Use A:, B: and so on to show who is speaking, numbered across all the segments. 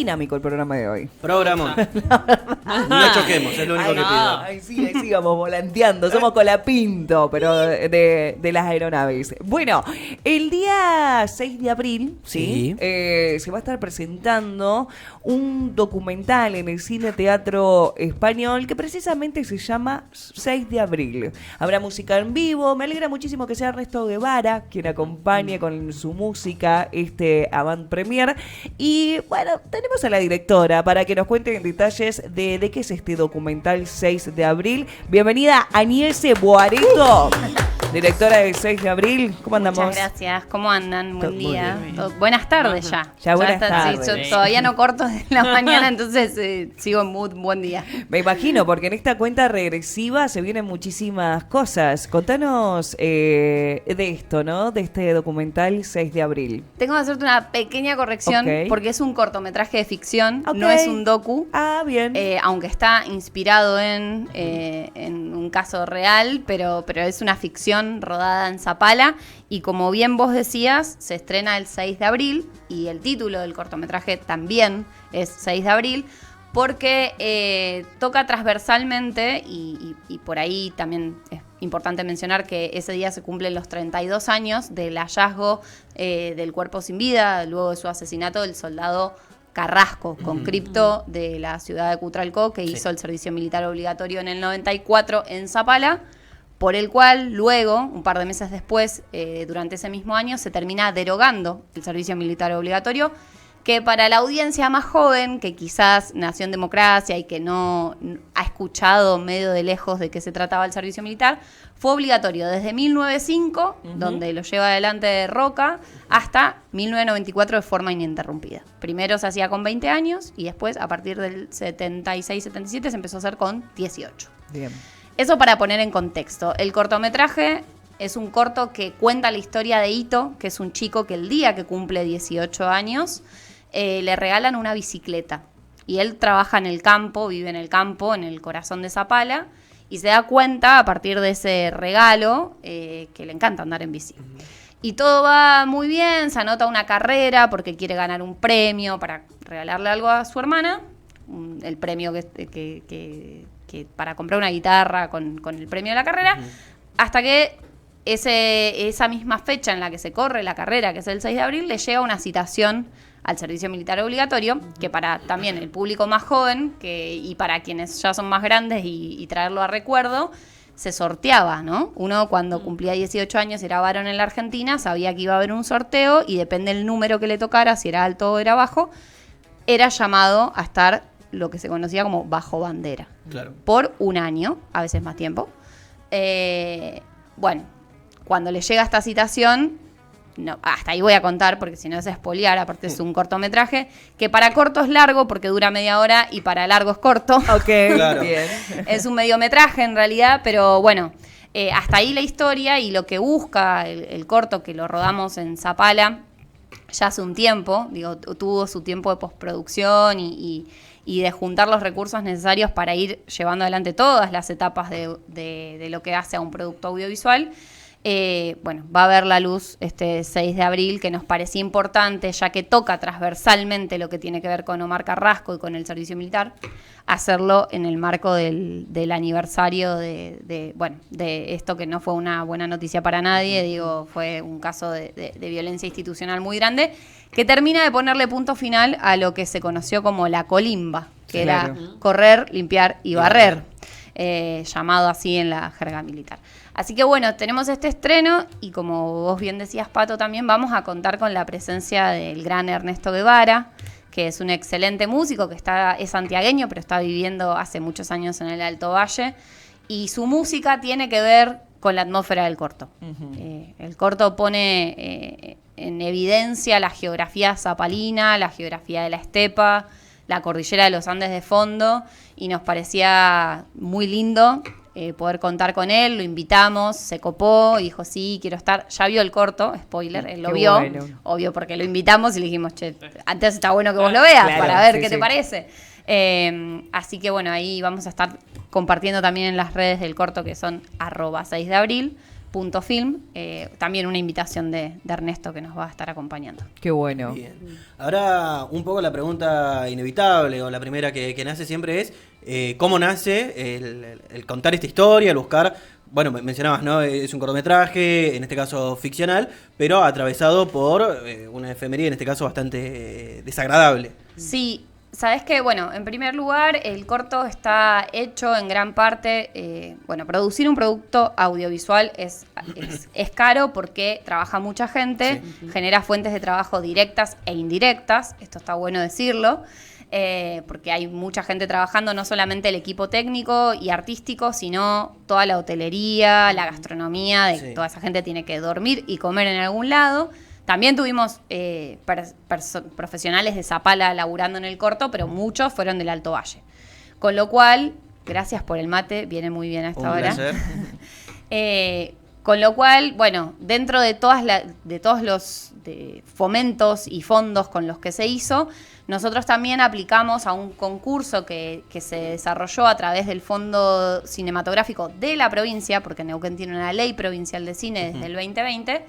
A: dinámico el programa de hoy.
B: Programón. No choquemos, es lo único que pido.
A: Ahí sí vamos volanteando. Somos Colapinto, pero de las aeronaves. Bueno, el día 6 de abril, ¿sí? Se va a estar presentando un documental en el Cine Teatro Español que precisamente se llama 6 de abril. Habrá música en vivo. Me alegra muchísimo que sea Ernesto Guevara quien acompañe con su música este avant premier. Y bueno, tenemos a la directora para que nos cuente en detalles de qué es este documental 6 de abril. Bienvenida Aniese Boareto, directora del 6 de abril. ¿Cómo andamos?
C: Muchas gracias. ¿Cómo andan? Buen día. Buenas tardes ya.
A: Ya buenas tardes.
C: Sí, yo todavía no corto de la mañana, entonces sigo en mood. Buen día.
A: Me imagino, porque en esta cuenta regresiva se vienen muchísimas cosas. Contanos de esto, ¿no? De este documental 6 de abril.
C: Tengo que hacerte una pequeña corrección, porque es un cortometraje de ficción,
A: Ok.
C: no es un docu.
A: Ah, bien.
C: Aunque está inspirado en un caso real, pero es una ficción rodada en Zapala. Y como bien vos decías, se estrena el 6 de abril y el título del cortometraje también es 6 de abril, porque toca transversalmente y por ahí también es importante mencionar que ese día se cumplen los 32 años del hallazgo del cuerpo sin vida, luego de su asesinato del soldado Carrasco, conscripto de la ciudad de Cutralcó, que hizo el servicio militar obligatorio en el 94 en Zapala, por el cual luego, un par de meses después, durante ese mismo año, se termina derogando el servicio militar obligatorio, que para la audiencia más joven, que quizás nació en democracia y que no ha escuchado medio de lejos de qué se trataba el servicio militar, fue obligatorio desde 1905, donde lo lleva adelante Roca, hasta 1994 de forma ininterrumpida. Primero se hacía con 20 años y después, a partir del 76-77, se empezó a hacer con 18.
A: Bien.
C: Eso para poner en contexto. El cortometraje es un corto que cuenta la historia de Ito, que es un chico que el día que cumple 18 años le regalan una bicicleta. Y él trabaja en el campo, vive en el campo, en el corazón de Zapala, y se da cuenta a partir de ese regalo que le encanta andar en bici. Y todo va muy bien, se anota una carrera porque quiere ganar un premio para regalarle algo a su hermana, el premio que para comprar una guitarra con el premio de la carrera, hasta que esa misma fecha en la que se corre la carrera, que es el 6 de abril, le llega una citación al servicio militar obligatorio, que para también el público más joven y para quienes ya son más grandes y traerlo a recuerdo, se sorteaba, ¿no? Uno cuando cumplía 18 años, era varón en la Argentina, sabía que iba a haber un sorteo y depende del número que le tocara, si era alto o era bajo, era llamado a estar lo que se conocía como bajo bandera.
B: Claro.
C: Por un año, a veces más tiempo. Bueno, cuando le llega esta citación, no, hasta ahí voy a contar porque si no es spoilear, aparte es un cortometraje, que para corto es largo porque dura media hora y para largo es corto.
A: Ok,
B: Claro.
A: bien.
C: Es un mediometraje en realidad, pero bueno, hasta ahí la historia y lo que busca el corto, que lo rodamos en Zapala ya hace un tiempo, tuvo su tiempo de postproducción y de juntar los recursos necesarios para ir llevando adelante todas las etapas de lo que hace a un producto audiovisual. Bueno, va a ver la luz este 6 de abril, que nos parecía importante, ya que toca transversalmente lo que tiene que ver con Omar Carrasco y con el servicio militar, hacerlo en el marco del aniversario de esto, que no fue una buena noticia para nadie, fue un caso de violencia institucional muy grande, que termina de ponerle punto final a lo que se conoció como la colimba, que
A: Claro.
C: era correr, limpiar y barrer, llamado así en la jerga militar. Así que bueno, tenemos este estreno y como vos bien decías, Pato, también vamos a contar con la presencia del gran Ernesto Guevara, que es un excelente músico, que es santiagueño, pero está viviendo hace muchos años en el Alto Valle, y su música tiene que ver con la atmósfera del corto. El corto pone en evidencia la geografía zapalina, la geografía de la estepa, la cordillera de los Andes de fondo, y nos parecía muy lindo poder contar con él. Lo invitamos, se copó y dijo sí, quiero estar. Ya vio el corto, spoiler, él lo
A: Qué
C: vio,
A: bueno.
C: obvio, porque lo invitamos y le dijimos, che, antes está bueno que vos lo veas,
A: Claro,
C: para ver
A: sí,
C: qué te
A: sí.
C: parece. Así que bueno, ahí vamos a estar compartiendo también en las redes del corto, que son @6 de abril, Film. También una invitación de Ernesto que nos va a estar acompañando.
A: Qué bueno.
B: Bien. Ahora, un poco la pregunta inevitable, o la primera que nace siempre es, ¿cómo nace el contar esta historia, el buscar? Bueno, mencionabas, ¿no? Es un cortometraje, en este caso ficcional, pero atravesado por una efeméride, en este caso bastante desagradable.
C: Sí. Sabes que, bueno, en primer lugar, el corto está hecho en gran parte, producir un producto audiovisual es caro porque trabaja mucha gente, genera fuentes de trabajo directas e indirectas, esto está bueno decirlo, porque hay mucha gente trabajando, no solamente el equipo técnico y artístico, sino toda la hotelería, la gastronomía, toda esa gente tiene que dormir y comer en algún lado. También tuvimos profesionales de Zapala laburando en el corto, pero muchos fueron del Alto Valle. Con lo cual, gracias por el mate, viene muy bien a esta hora. Con lo cual, bueno, dentro de todos los fomentos y fondos con los que se hizo, nosotros también aplicamos a un concurso que se desarrolló a través del Fondo Cinematográfico de la provincia, porque Neuquén tiene una ley provincial de cine desde el 2020,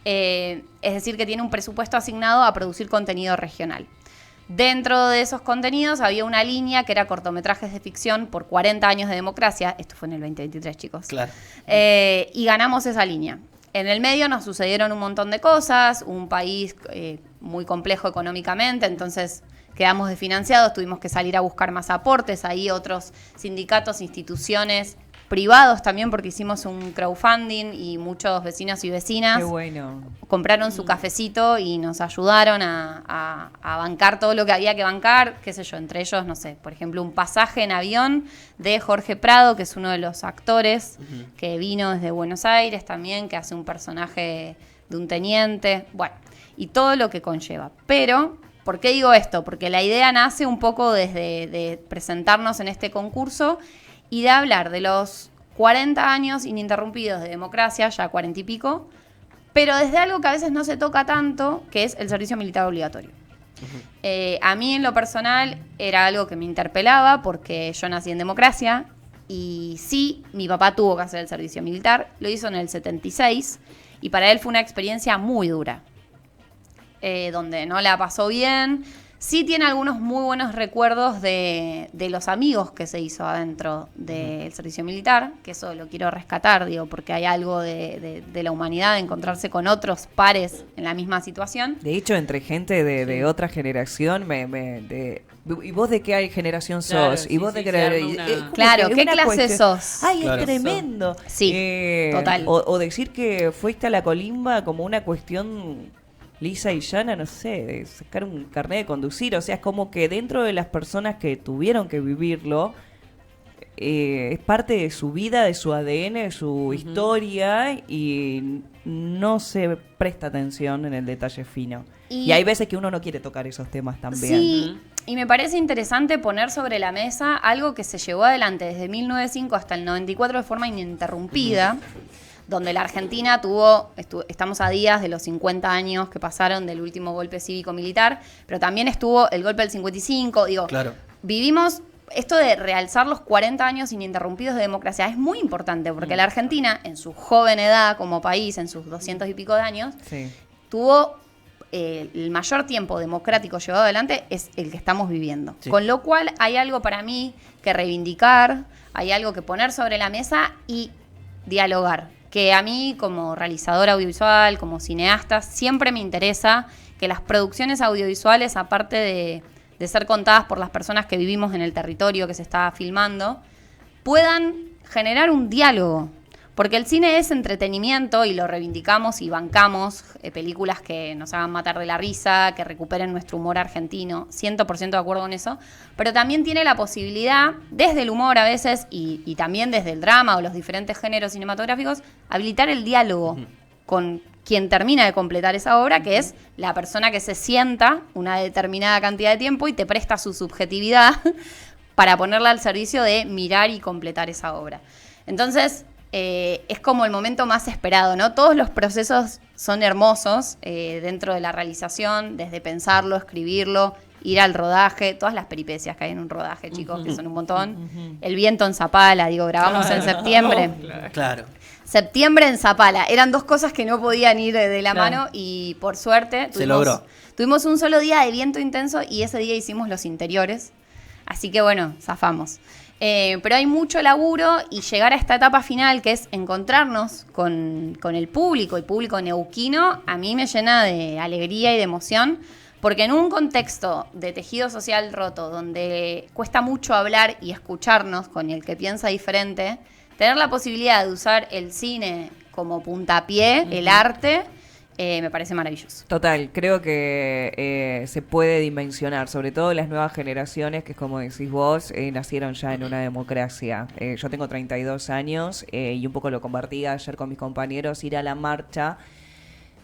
C: es decir, que tiene un presupuesto asignado a producir contenido regional. Dentro de esos contenidos había una línea que era cortometrajes de ficción por 40 años de democracia. Esto fue en el 2023, chicos.
B: Claro.
C: Y ganamos esa línea. En el medio nos sucedieron un montón de cosas, un país muy complejo económicamente, entonces quedamos desfinanciados, tuvimos que salir a buscar más aportes, ahí otros sindicatos, instituciones, privados también, porque hicimos un crowdfunding y muchos vecinos y vecinas compraron su cafecito y nos ayudaron a bancar todo lo que había que bancar, qué sé yo, entre ellos, no sé, por ejemplo, un pasaje en avión de Jorge Prado, que es uno de los actores que vino desde Buenos Aires también, que hace un personaje de un teniente, bueno, y todo lo que conlleva. Pero, ¿por qué digo esto? Porque la idea nace un poco desde de presentarnos en este concurso y de hablar de los 40 años ininterrumpidos de democracia, ya 40 y pico, pero desde algo que a veces no se toca tanto, que es el servicio militar obligatorio. A mí en lo personal era algo que me interpelaba porque yo nací en democracia y sí, mi papá tuvo que hacer el servicio militar, lo hizo en el 76 y para él fue una experiencia muy dura, donde no la pasó bien. Sí tiene algunos muy buenos recuerdos de los amigos que se hizo adentro del servicio militar, que eso lo quiero rescatar, digo, porque hay algo de la humanidad, de encontrarse con otros pares en la misma situación.
A: De hecho, entre gente de otra generación, ¿y vos de qué generación sos?
D: Claro,
A: ¿Y vos de qué
C: Claro, ¿qué clase sos?
A: ¡Ay,
B: claro,
A: es tremendo!
C: Sí, total.
A: O decir que fuiste a la colimba como una cuestión lisa y llana, no sé, de sacar un carnet de conducir, o sea, es como que dentro de las personas que tuvieron que vivirlo, es parte de su vida, de su ADN, de su historia, y no se presta atención en el detalle fino. Y hay veces que uno no quiere tocar esos temas también.
C: Sí, y me parece interesante poner sobre la mesa algo que se llevó adelante desde 1905 hasta el 94 de forma ininterrumpida, donde la Argentina estamos a días de los 50 años que pasaron del último golpe cívico-militar, pero también estuvo el golpe del 55, vivimos esto de realzar los 40 años ininterrumpidos de democracia, es muy importante, porque la Argentina, en su joven edad como país, en sus 200 y pico de años, tuvo el mayor tiempo democrático llevado adelante, es el que estamos viviendo. Sí. Con lo cual hay algo para mí que reivindicar, hay algo que poner sobre la mesa y dialogar. Que a mí, como realizadora audiovisual, como cineasta, siempre me interesa que las producciones audiovisuales, aparte de ser contadas por las personas que vivimos en el territorio que se está filmando, puedan generar un diálogo. Porque el cine es entretenimiento y lo reivindicamos y bancamos películas que nos hagan matar de la risa, que recuperen nuestro humor argentino, 100% de acuerdo con eso, pero también tiene la posibilidad, desde el humor a veces y también desde el drama o los diferentes géneros cinematográficos, habilitar el diálogo con quien termina de completar esa obra, que es la persona que se sienta una determinada cantidad de tiempo y te presta su subjetividad para ponerla al servicio de mirar y completar esa obra. Entonces, es como el momento más esperado, ¿no? Todos los procesos son hermosos dentro de la realización, desde pensarlo, escribirlo ir al rodaje, todas las peripecias que hay en un rodaje, chicos, que son un montón. El viento en Zapala, digo, grabamos en septiembre.
B: Claro.
C: Septiembre en Zapala. Eran 2 cosas que no podían ir de la mano y por suerte
B: Se logró.
C: Tuvimos un solo día de viento intenso y ese día hicimos los interiores. Así que bueno, zafamos. Pero hay mucho laburo y llegar a esta etapa final, que es encontrarnos con el público neuquino, a mí me llena de alegría y de emoción, porque en un contexto de tejido social roto, donde cuesta mucho hablar y escucharnos con el que piensa diferente, tener la posibilidad de usar el cine como puntapié, el arte, me parece maravilloso.
A: Total, creo que se puede dimensionar, sobre todo las nuevas generaciones, que es como decís vos, nacieron ya en una democracia. Yo tengo 32 años y un poco lo compartí ayer con mis compañeros, ir a la marcha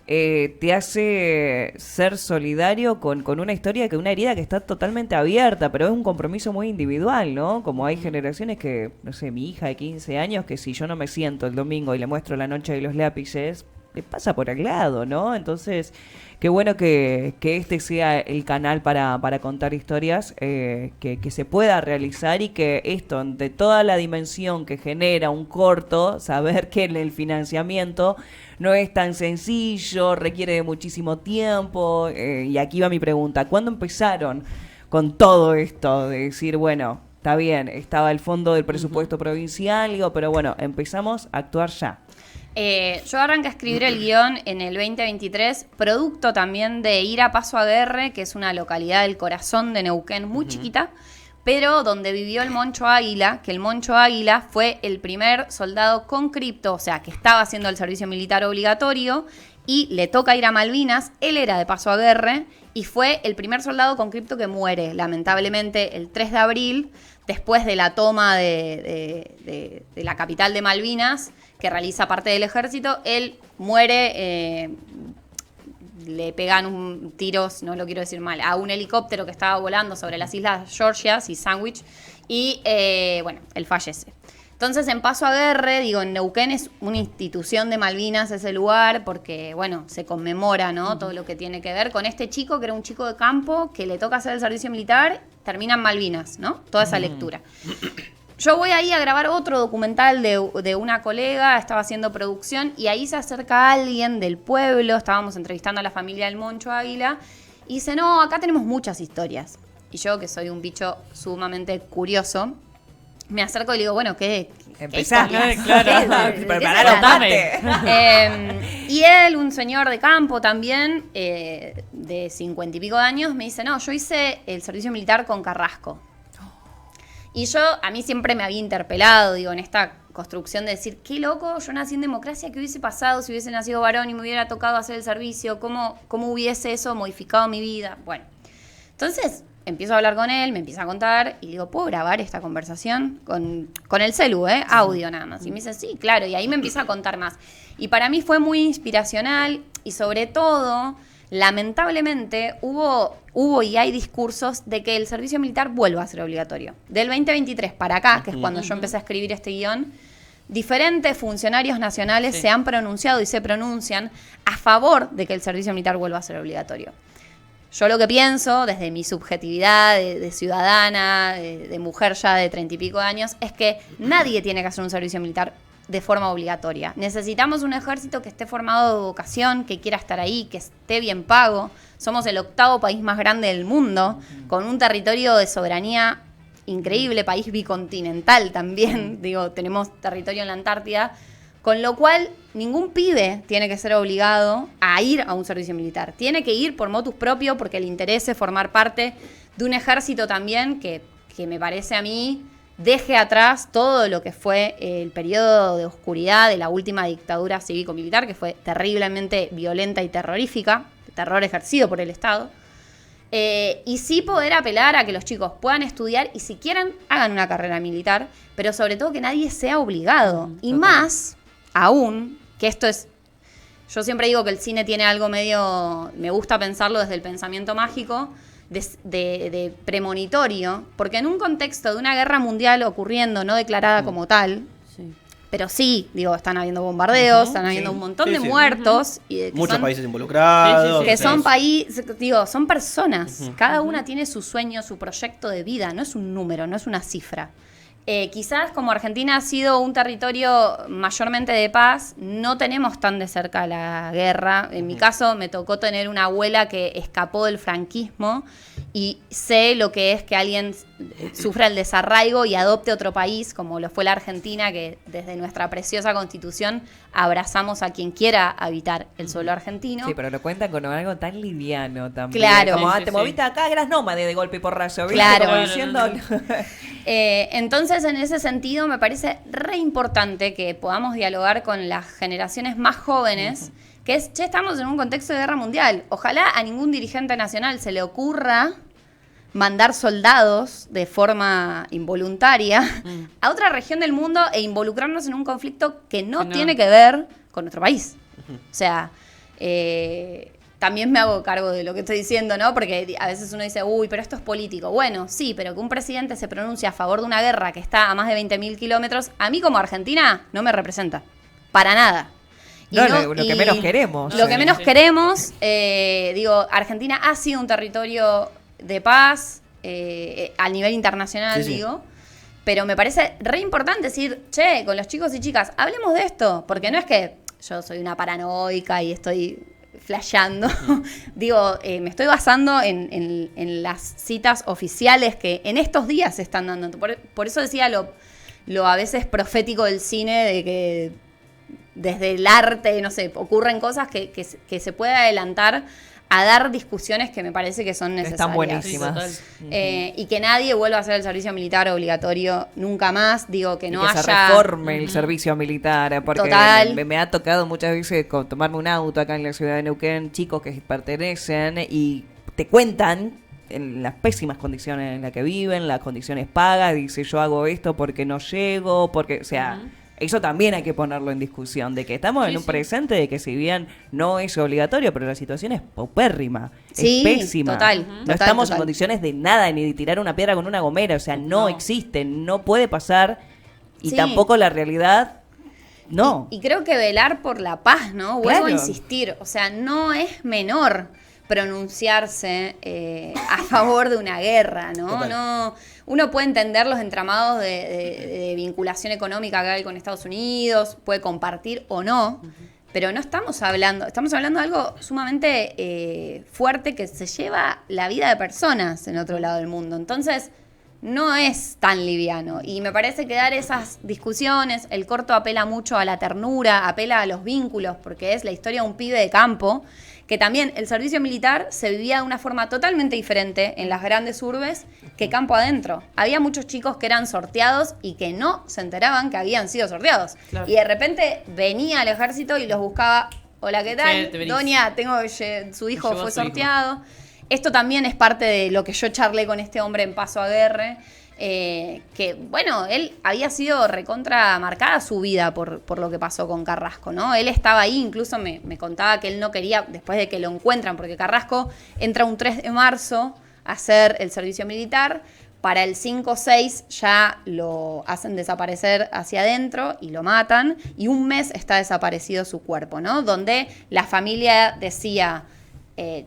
A: te hace ser solidario con una historia, que una herida que está totalmente abierta, pero es un compromiso muy individual, ¿no? Como hay generaciones que, no sé, mi hija de 15 años, que si yo no me siento el domingo y le muestro La Noche de los Lápices, le pasa por al lado, ¿no? Entonces, qué bueno que este sea el canal para contar historias, que se pueda realizar y que esto, de toda la dimensión que genera un corto, saber que el financiamiento no es tan sencillo, requiere de muchísimo tiempo, y aquí va mi pregunta, ¿cuándo empezaron con todo esto? De decir, bueno, está bien, estaba el fondo del presupuesto provincial, digo, pero bueno, empezamos a actuar ya.
C: Yo arranqué a escribir el guión en el 2023, producto también de ir a Paso Aguerre, que es una localidad del corazón de Neuquén muy chiquita, pero donde vivió el Moncho Águila, que el Moncho Águila fue el primer soldado con cripto, o sea, que estaba haciendo el servicio militar obligatorio y le toca ir a Malvinas. Él era de Paso Aguerre y fue el primer soldado con cripto que muere, lamentablemente, el 3 de abril, después de la toma de la capital de Malvinas, que realiza parte del ejército. Él muere, le pegan tiros, no lo quiero decir mal, a un helicóptero que estaba volando sobre las islas Georgias y Sandwich, y bueno, él fallece. Entonces, en Paso Aguerre, digo, en Neuquén es una institución de Malvinas ese lugar, porque, bueno, se conmemora, ¿no? Todo lo que tiene que ver con este chico, que era un chico de campo, que le toca hacer el servicio militar, termina en Malvinas, ¿no? Toda esa lectura. Yo voy ahí a grabar otro documental de una colega, estaba haciendo producción, y ahí se acerca alguien del pueblo, estábamos entrevistando a la familia del Moncho Águila, y dice, no, acá tenemos muchas historias. Y yo, que soy un bicho sumamente curioso, me acerco y le digo, bueno, ¿qué
A: Empezá,
C: claro.
A: Preparate.
C: Y él, un señor de campo también, de 50 y pico de años, me dice, no, yo hice el servicio militar con Carrasco. Y a mí siempre me había interpelado, digo, en esta construcción de decir, qué loco, yo nací en democracia, ¿qué hubiese pasado si hubiese nacido varón y me hubiera tocado hacer el servicio? ¿Cómo hubiese eso modificado mi vida? Bueno, entonces empiezo a hablar con él, me empieza a contar y le digo, ¿puedo grabar esta conversación? Con el celu, audio nada más. Y me dice, sí, claro, y ahí me empieza a contar más. Y para mí fue muy inspiracional y sobre todo, lamentablemente, hubo y hay discursos de que el servicio militar vuelva a ser obligatorio. Del 2023 para acá, que es cuando yo empecé a escribir este guión, diferentes funcionarios nacionales se han pronunciado y se pronuncian a favor de que el servicio militar vuelva a ser obligatorio. Yo lo que pienso, desde mi subjetividad de ciudadana, de mujer ya de 30 y pico de años, es que nadie tiene que hacer un servicio militar de forma obligatoria. Necesitamos un ejército que esté formado de vocación, que quiera estar ahí, que esté bien pago. Somos el 8º país más grande del mundo, con un territorio de soberanía increíble, país bicontinental también. Digo, tenemos territorio en la Antártida. Con lo cual, ningún pibe tiene que ser obligado a ir a un servicio militar. Tiene que ir por motus propio porque le interese formar parte de un ejército también que me parece a mí deje atrás todo lo que fue el periodo de oscuridad de la última dictadura cívico-militar, que fue terriblemente violenta y terrorífica, terror ejercido por el Estado. Y sí poder apelar a que los chicos puedan estudiar y si quieren hagan una carrera militar, pero sobre todo que nadie sea obligado. Y más aún, que esto es, yo siempre digo que el cine tiene algo medio, me gusta pensarlo desde el pensamiento mágico, de premonitorio, porque en un contexto de una guerra mundial ocurriendo, no declarada como tal, Pero sí, digo, están habiendo bombardeos, están habiendo un montón de muertos. Y de que
B: muchos
C: son,
B: países involucrados.
C: que son países, digo, son personas. Cada una tiene su sueño, su proyecto de vida. No es un número, no es una cifra. Quizás como Argentina ha sido un territorio mayormente de paz, no tenemos tan de cerca la guerra. En mi caso me tocó tener una abuela que escapó del franquismo y sé lo que es que alguien sufra el desarraigo y adopte otro país, como lo fue la Argentina, que desde nuestra preciosa Constitución abrazamos a quien quiera habitar el suelo argentino.
A: Sí, pero lo cuentan con algo tan liviano también.
C: Claro.
A: Como,
D: Sí,
A: te
D: sí.
A: moviste acá, eras nómade de golpe y porrazo. ¿viste?
C: Claro.
A: Como diciendo...
C: Entonces, en ese sentido, me parece re importante que podamos dialogar con las generaciones más jóvenes, que es, che, estamos en un contexto de guerra mundial. Ojalá a ningún dirigente nacional se le ocurra mandar soldados de forma involuntaria a otra región del mundo e involucrarnos en un conflicto que no tiene que ver con nuestro país. O sea, también me hago cargo de lo que estoy diciendo, ¿no? Porque a veces uno dice, uy, pero esto es político. Bueno, sí, pero que un presidente se pronuncie a favor de una guerra que está a más de 20.000 kilómetros, a mí como Argentina no me representa. Para nada. Y
A: No, lo que menos queremos.
C: Lo que menos queremos, digo, Argentina ha sido un territorio de paz a nivel internacional,
B: Sí.
C: digo. Pero me parece re importante decir, che, con los chicos y chicas, hablemos de esto. Porque no es que yo soy una paranoica y estoy flasheando. Digo, me estoy basando en las citas oficiales que en estos días se están dando. Por eso decía lo a veces profético del cine, de que desde el arte, no sé, ocurren cosas que se puede adelantar a dar discusiones que me parece que son necesarias.
A: Están buenísimas.
D: Sí,
C: Y que nadie vuelva a hacer el servicio militar obligatorio nunca más. Digo, que no
A: y que
C: haya...
A: se reforme el servicio militar, porque
C: Total.
A: me ha tocado muchas veces tomarme un auto acá en la ciudad de Neuquén, chicos que pertenecen y te cuentan en las pésimas condiciones en las que viven, las condiciones pagas, dice yo hago esto porque no llego, porque, o sea... Eso también hay que ponerlo en discusión, de que estamos en un presente de que si bien no es obligatorio, pero la situación es paupérrima,
C: Sí,
A: es pésima.
C: total,
A: No
C: total,
A: estamos
C: total.
A: en condiciones de nada, ni de tirar una piedra con una gomera, o sea, no existe, no puede pasar y
C: Sí.
A: tampoco la realidad, no.
C: Y creo que velar por la paz, ¿no? Vuelvo a
A: Claro.
C: insistir, o sea, no es menor pronunciarse a favor de una guerra, ¿no?
B: Total.
C: No, uno puede entender los entramados de vinculación económica que hay con Estados Unidos, puede compartir o no, pero no estamos hablando de algo sumamente fuerte que se lleva la vida de personas en otro lado del mundo. Entonces, no es tan liviano. Y me parece que dar esas discusiones, el corto apela mucho a la ternura, apela a los vínculos, porque es la historia de un pibe de campo, que también el servicio militar se vivía de una forma totalmente diferente en las grandes urbes que campo adentro. Había muchos chicos que eran sorteados y que no se enteraban que habían sido sorteados.
D: Claro.
C: Y de repente venía al ejército y los buscaba, hola, ¿qué tal?
D: Che, te venís.
C: Doña, su hijo
D: Llevó a
C: fue
D: su hijo.
C: sorteado. Esto también es parte de lo que yo charlé con este hombre en Paso a Guerre, que, bueno, él había sido recontra marcada su vida por lo que pasó con Carrasco, ¿no? Él estaba ahí, incluso me contaba que él no quería, después de que lo encuentran, porque Carrasco entra un 3 de marzo a hacer el servicio militar, para el 5 o 6 ya lo hacen desaparecer hacia adentro y lo matan, y un mes está desaparecido su cuerpo, ¿no? Donde la familia decía...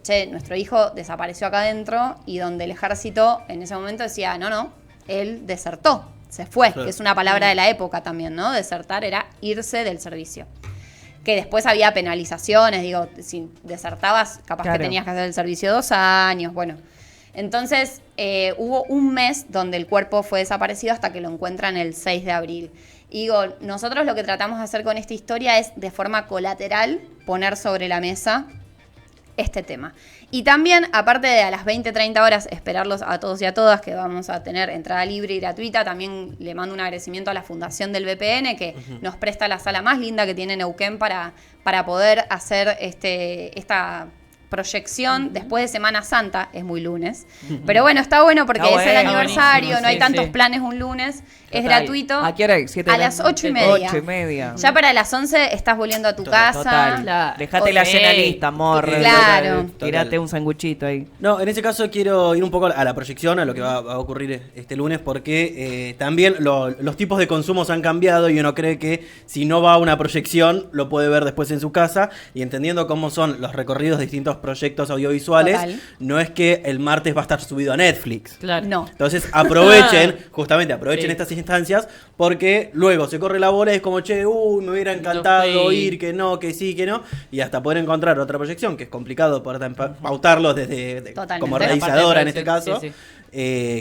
C: che, nuestro hijo desapareció acá adentro, y donde el ejército en ese momento decía, no, él desertó, se fue,
B: Claro.
C: que es una palabra de la época también, ¿no? Desertar era irse del servicio. Que después había penalizaciones, digo, si desertabas, capaz
A: Claro.
C: que tenías que hacer el servicio 2 años, bueno. Entonces, hubo un mes donde el cuerpo fue desaparecido hasta que lo encuentran el 6 de abril. Y digo, nosotros lo que tratamos de hacer con esta historia es, de forma colateral, poner sobre la mesa este tema. Y también, aparte de a las 20-30 horas esperarlos a todos y a todas, que vamos a tener entrada libre y gratuita, también le mando un agradecimiento a la Fundación del VPN, que nos presta la sala más linda que tiene Neuquén para poder hacer esta proyección después de Semana Santa, es muy lunes. Pero bueno, está bueno porque
A: Está
C: es el
A: bueno,
C: aniversario,
D: buenísimo,
C: no hay
D: sí,
C: tantos
D: sí.
C: planes un lunes, es
A: Total.
C: gratuito.
A: ¿A qué hora hay? ¿7
C: A
A: de la
C: las 8:30.
A: 8:30.
C: Ya para las 11 estás volviendo a tu casa.
A: Total.
D: Claro.
A: Dejate la
D: Ok.
A: cena lista, amor.
C: Claro.
B: Total.
A: Tirate un sanguchito ahí.
B: No, en ese caso quiero ir un poco a la proyección, a lo que va a ocurrir este lunes, porque también los tipos de consumos han cambiado y uno cree que si no va a una proyección lo puede ver después en su casa, y entendiendo cómo son los recorridos de distintos proyectos audiovisuales,
C: Total.
B: no es que el martes va a estar subido a Netflix.
D: Claro.
C: No.
B: Entonces aprovechen, justamente aprovechen
D: Sí.
B: estas instancias, porque luego se corre la bola y es como, che, me hubiera encantado
D: No fui.
B: ir, que no, que sí, que no, y hasta poder encontrar otra proyección, que es complicado poder pautarlos desde
C: Totalmente.
B: como
C: La parte
D: de
B: realizadora en
D: producción,
B: este caso,
D: sí,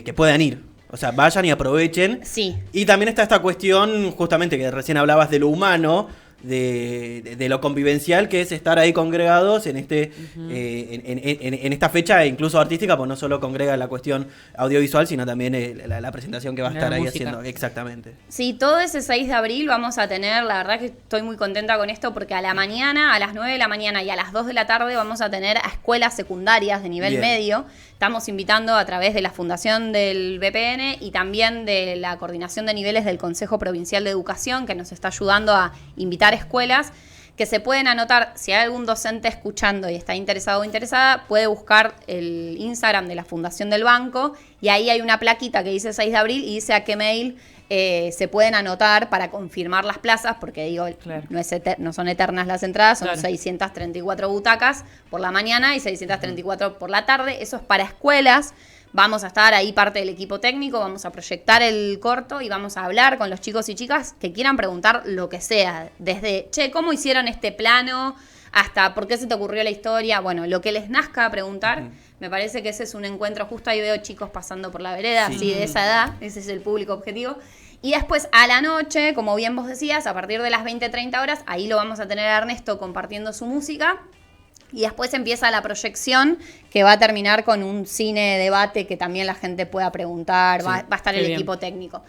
B: que puedan ir. O sea, vayan y aprovechen.
C: Sí.
B: Y también está esta cuestión, justamente, que recién hablabas de lo humano, de lo convivencial, que es estar ahí congregados en en esta fecha, incluso artística, pues no solo congrega la cuestión audiovisual, sino también la presentación que va a
D: La
B: estar ahí
D: música.
B: haciendo. Exactamente.
C: Sí, todo ese 6 de abril vamos a tener, la verdad que estoy muy contenta con esto porque a la mañana, a las 9 de la mañana y a las 2 de la tarde vamos a tener a escuelas secundarias de nivel
B: Bien.
C: medio. Estamos invitando a través de la Fundación del BPN y también de la Coordinación de Niveles del Consejo Provincial de Educación, que nos está ayudando a invitar escuelas que se pueden anotar. Si hay algún docente escuchando y está interesado o interesada, puede buscar el Instagram de la Fundación del Banco y ahí hay una plaquita que dice 6 de abril y dice a qué mail se pueden anotar para confirmar las plazas, porque digo,
A: Claro.
C: no son eternas las entradas, son
D: Claro.
C: 634 butacas por la mañana y 634 por la tarde. Eso es para escuelas. Vamos a estar ahí parte del equipo técnico, vamos a proyectar el corto y vamos a hablar con los chicos y chicas que quieran preguntar lo que sea. Desde, che, ¿cómo hicieron este plano? Hasta, ¿por qué se te ocurrió la historia? Bueno, lo que les nazca a preguntar. Me parece que ese es un encuentro. Justo ahí veo chicos pasando por la vereda,
B: Sí.
C: así de esa edad. Ese es el público objetivo. Y después, a la noche, como bien vos decías, a partir de las 20-30 horas, ahí lo vamos a tener a Ernesto compartiendo su música. Y después empieza la proyección, que va a terminar con un cine debate que también la gente pueda preguntar,
B: Sí.
C: va a estar
D: Qué
C: el
D: bien.
C: equipo técnico.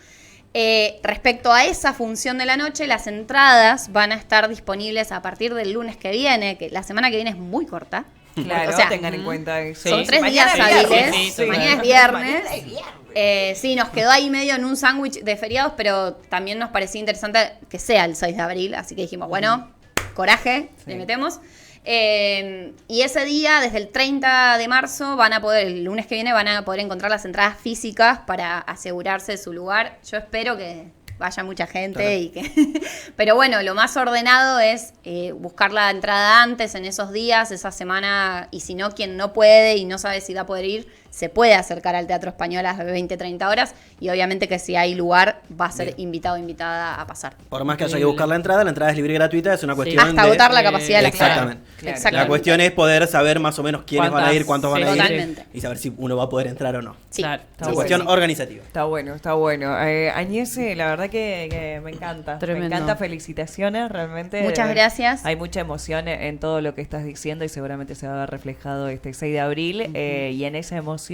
C: Respecto a esa función de la noche, las entradas van a estar disponibles a partir del lunes que viene, que la semana que viene es muy corta.
A: Claro,
C: O sea,
A: tengan en cuenta eso.
C: Son
D: Sí.
C: 3 días
A: Mañana es
C: hábiles.
A: viernes.
D: Sí,
C: Mañana es viernes. Sí, nos quedó ahí medio en un sándwich de feriados, pero también nos parecía interesante que sea el 6 de abril. Así que dijimos, bueno, coraje, le metemos. Y ese día, desde el 30 de marzo, el lunes que viene, van a poder encontrar las entradas físicas para asegurarse de su lugar. Yo espero que vaya mucha gente
B: Claro.
C: y que... Pero bueno, lo más ordenado es buscar la entrada antes, en esos días, esa semana, y si no, quien no puede y no sabe si va a poder ir, se puede acercar al Teatro Español a las 20-30 horas, y obviamente que si hay lugar, va a ser
B: Bien.
C: invitado o invitada a pasar.
B: Por más que haya que
D: Increíble.
B: buscar la entrada es libre y gratuita, es una cuestión
C: Hasta
B: de...
C: agotar la capacidad de la sala.
B: Exactamente.
A: Claro.
C: Exactamente.
B: La cuestión es poder saber más o menos quiénes van a ir, cuántos van a ir,
C: Totalmente.
B: y saber si uno va a poder entrar o no.
C: Sí.
D: Claro.
B: Es
A: Está
B: una
A: bueno.
B: cuestión organizativa.
A: Está bueno, está bueno. Añez, la verdad que me encanta.
D: Tremendo.
A: Me encanta, felicitaciones, realmente.
C: Muchas gracias.
A: Hay mucha emoción en todo lo que estás diciendo y seguramente se va a ver reflejado este 6 de abril. Y en esa emoción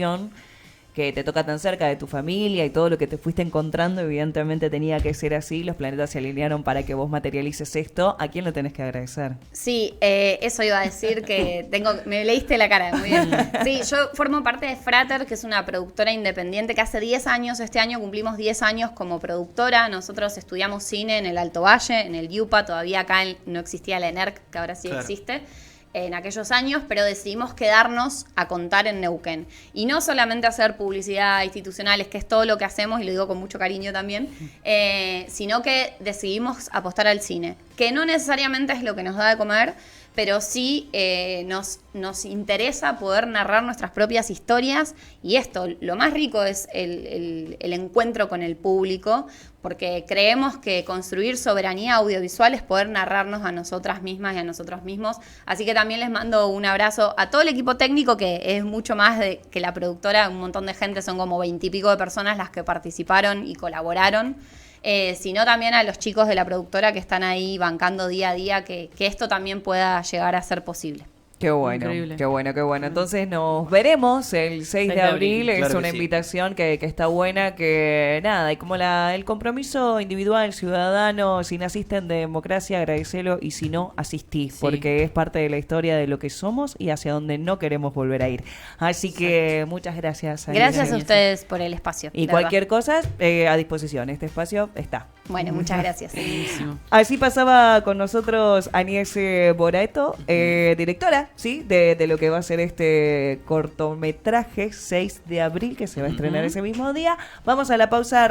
A: que te toca tan cerca de tu familia y todo lo que te fuiste encontrando, evidentemente tenía que ser así. Los planetas se alinearon para que vos materialices esto. ¿A quién lo tenés que agradecer?
C: Sí, eso iba a decir que me leíste la cara, muy bien. Sí, yo formo parte de Frater, que es una productora independiente que hace 10 años, este año cumplimos 10 años como productora. Nosotros estudiamos cine en el Alto Valle, en el IUPA, todavía acá no existía la ENERC, que ahora sí
B: Claro.
C: existe. En aquellos años, pero decidimos quedarnos a contar en Neuquén. Y no solamente hacer publicidad institucional, que es todo lo que hacemos, y lo digo con mucho cariño también, sino que decidimos apostar al cine, que no necesariamente es lo que nos da de comer, pero sí nos interesa poder narrar nuestras propias historias, y esto, lo más rico es el encuentro con el público, porque creemos que construir soberanía audiovisual es poder narrarnos a nosotras mismas y a nosotros mismos. Así que también les mando un abrazo a todo el equipo técnico, que es mucho más que la productora, un montón de gente, son como 20 y pico de personas las que participaron y colaboraron. Sino también a los chicos de la productora que están ahí bancando día a día que esto también pueda llegar a ser posible.
A: Qué bueno,
D: Increíble.
A: qué bueno, qué bueno. Entonces nos veremos el 6 de abril. Es
B: Claro que
A: una
B: sí.
A: invitación que está buena, que nada, y como el compromiso individual, ciudadano, si naciste en democracia, agradecelo, y si no, asistí,
D: Sí.
A: porque es parte de la historia de lo que somos y hacia donde no queremos volver a ir. Así que muchas gracias. Aníes.
C: Gracias a ustedes por el espacio.
A: Y
C: de
A: cualquier cosa, a disposición. Este espacio está.
C: verdad. Bueno, muchas gracias.
D: Buenísimo.
A: Así pasaba con nosotros Aníes Borato, directora, ¿sí? De lo que va a ser este cortometraje 6 de abril, que se va a estrenar ese mismo día. Vamos a la pausa.